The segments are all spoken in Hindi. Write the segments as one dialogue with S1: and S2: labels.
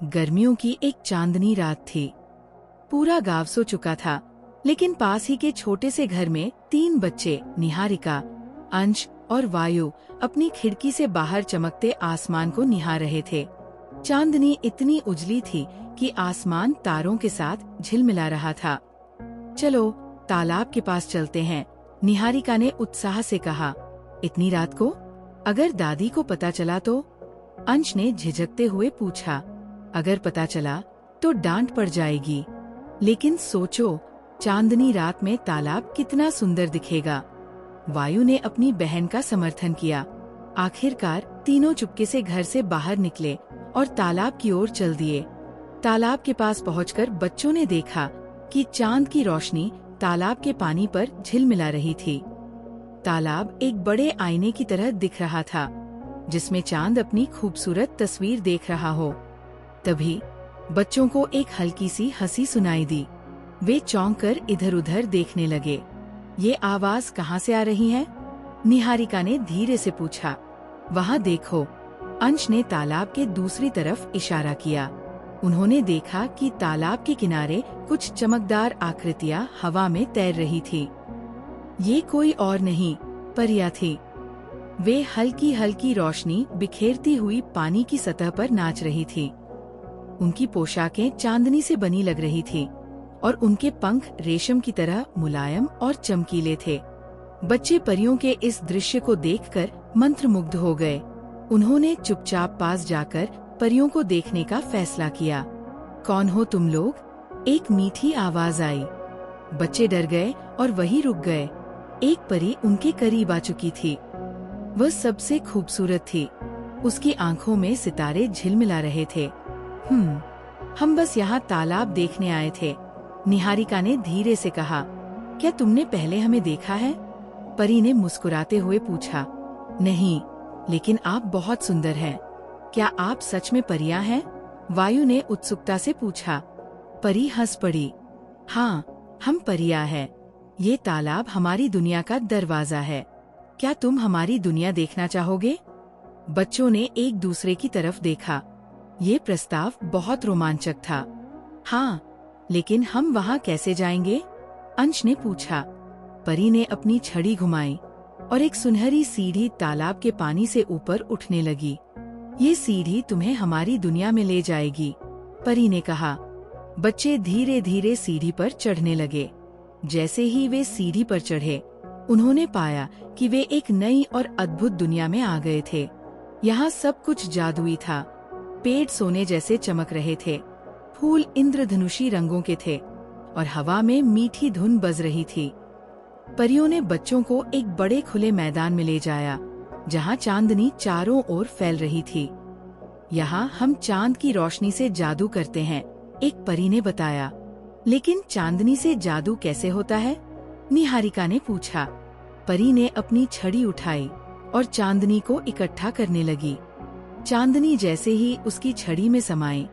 S1: गर्मियों की एक चांदनी रात थी। पूरा गांव सो चुका था, लेकिन पास ही के छोटे से घर में 3 बच्चे निहारिका, अंश और वायु अपनी खिड़की से बाहर चमकते आसमान को निहार रहे थे। चांदनी इतनी उजली थी कि आसमान तारों के साथ झिलमिला रहा था। चलो तालाब के पास चलते हैं, निहारिका ने उत्साह से कहा। इतनी रात को? अगर दादी को पता चला तो? अंश ने झिझकते हुए पूछा। अगर पता चला तो डांट पड़ जाएगी। लेकिन सोचो, चांदनी रात में तालाब कितना सुंदर दिखेगा। वायु ने अपनी बहन का समर्थन किया। आखिरकार तीनों चुपके से घर से बाहर निकले और तालाब की ओर चल दिए। तालाब के पास पहुंचकर बच्चों ने देखा कि चांद की रोशनी तालाब के पानी पर झिलमिला रही थी। तालाब एक बड़े आईने की तरह दिख रहा था, जिसमें चांद अपनी खूबसूरत तस्वीर देख रहा हो। तभी बच्चों को एक हल्की सी हंसी सुनाई दी। वे चौंक कर इधर उधर देखने लगे। ये आवाज कहाँ से आ रही है? निहारिका ने धीरे से पूछा। वहाँ देखो, अंश ने तालाब के दूसरी तरफ इशारा किया। उन्होंने देखा कि तालाब के किनारे कुछ चमकदार आकृतियाँ हवा में तैर रही थी। ये कोई और नहीं, परियां थी। वे हल्की हल्की रोशनी बिखेरती हुई पानी की सतह पर नाच रही थी। उनकी पोशाकें चांदनी से बनी लग रही थी और उनके पंख रेशम की तरह मुलायम और चमकीले थे। बच्चे परियों के इस दृश्य को देखकर मंत्रमुग्ध हो गए। उन्होंने चुपचाप पास जाकर परियों को देखने का फैसला किया। कौन हो तुम लोग? एक मीठी आवाज आई। बच्चे डर गए और वहीं रुक गए। एक परी उनके करीब आ चुकी थी। वह सबसे खूबसूरत थी। उसकी आंखों में सितारे झिलमिला रहे थे। हम बस यहाँ तालाब देखने आए थे, निहारिका ने धीरे से कहा। क्या तुमने पहले हमें देखा है? परी ने मुस्कुराते हुए पूछा। नहीं, लेकिन आप बहुत सुंदर हैं। क्या आप सच में परियां हैं? वायु ने उत्सुकता से पूछा। परी हंस पड़ी। हाँ, हम परियां हैं। ये तालाब हमारी दुनिया का दरवाजा है। क्या तुम हमारी दुनिया देखना चाहोगे? बच्चों ने एक दूसरे की तरफ देखा। ये प्रस्ताव बहुत रोमांचक था। हाँ, लेकिन हम वहाँ कैसे जाएंगे? अंश ने पूछा। परी ने अपनी छड़ी घुमाई और एक सुनहरी सीढ़ी तालाब के पानी से ऊपर उठने लगी। ये सीढ़ी तुम्हें हमारी दुनिया में ले जाएगी, परी ने कहा। बच्चे धीरे धीरे सीढ़ी पर चढ़ने लगे। जैसे ही वे सीढ़ी पर चढ़े, उन्होंने पाया कि वे एक नई और अद्भुत दुनिया में आ गए थे। यहाँ सब कुछ जादुई था। पेड़ सोने जैसे चमक रहे थे, फूल इंद्रधनुषी रंगों के थे और हवा में मीठी धुन बज रही थी। परियों ने बच्चों को एक बड़े खुले मैदान में ले जाया, जहाँ चांदनी चारों ओर फैल रही थी। यहाँ हम चांद की रोशनी से जादू करते हैं, एक परी ने बताया। लेकिन चांदनी से जादू कैसे होता है? निहारिका ने पूछा। परी ने अपनी छड़ी उठाई और चांदनी को इकट्ठा करने लगी। चांदनी जैसे ही उसकी छड़ी में समाई,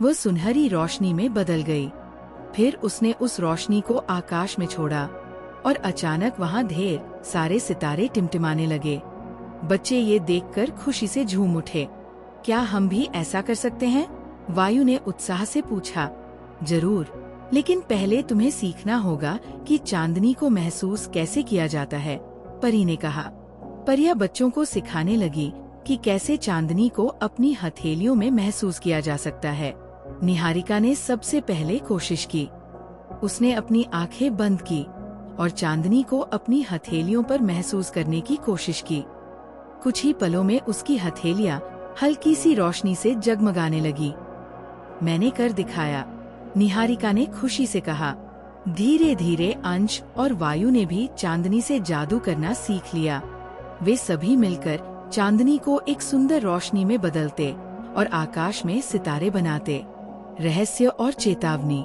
S1: वह सुनहरी रोशनी में बदल गई। फिर उसने उस रोशनी को आकाश में छोड़ा और अचानक वहाँ ढेर सारे सितारे टिमटिमाने लगे। बच्चे ये देखकर खुशी से झूम उठे। क्या हम भी ऐसा कर सकते हैं? वायु ने उत्साह से पूछा। जरूर, लेकिन पहले तुम्हें सीखना होगा कि चांदनी को महसूस कैसे किया जाता है, परी ने कहा। परियां बच्चों को सिखाने लगी कि कैसे चांदनी को अपनी हथेलियों में महसूस किया जा सकता है। निहारिका ने सबसे पहले कोशिश की। उसने अपनी आंखें बंद की और चांदनी को अपनी हथेलियों पर महसूस करने की कोशिश की। कुछ ही पलों में उसकी हथेलियां हल्की सी रोशनी से जगमगाने लगी। मैंने कर दिखाया, निहारिका ने खुशी से कहा। धीरे धीरे अंश और वायु ने भी चांदनी से जादू करना सीख लिया। वे सभी मिलकर चांदनी को एक सुंदर रोशनी में बदलते और आकाश में सितारे बनाते। रहस्य और चेतावनी।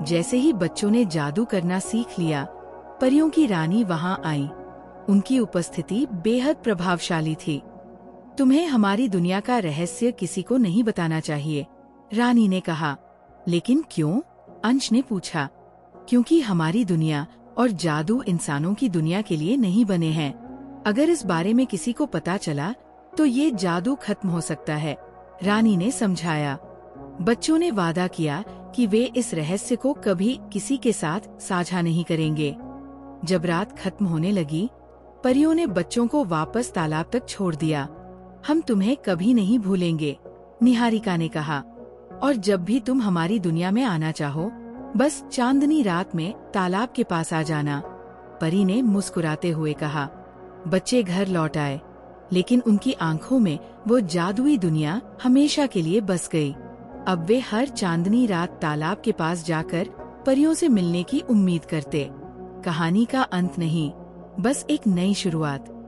S1: जैसे ही बच्चों ने जादू करना सीख लिया, परियों की रानी वहाँ आई। उनकी उपस्थिति बेहद प्रभावशाली थी। तुम्हें हमारी दुनिया का रहस्य किसी को नहीं बताना चाहिए, रानी ने कहा। लेकिन क्यों? अंश ने पूछा। क्योंकि हमारी दुनिया और जादू इंसानों की दुनिया के लिए नहीं बने हैं। अगर इस बारे में किसी को पता चला तो ये जादू खत्म हो सकता है, रानी ने समझाया। बच्चों ने वादा किया कि वे इस रहस्य को कभी किसी के साथ साझा नहीं करेंगे। जब रात खत्म होने लगी, परियों ने बच्चों को वापस तालाब तक छोड़ दिया। हम तुम्हें कभी नहीं भूलेंगे, निहारिका ने कहा, और जब भी तुम हमारी दुनिया में आना चाहो, बस चांदनी रात में तालाब के पास आ जाना। परी ने मुस्कुराते हुए कहा। बच्चे घर लौट आए, लेकिन उनकी आंखों में वो जादुई दुनिया हमेशा के लिए बस गई। अब वे हर चांदनी रात तालाब के पास जाकर परियों से मिलने की उम्मीद करते। कहानी का अंत नहीं, बस एक नई शुरुआत।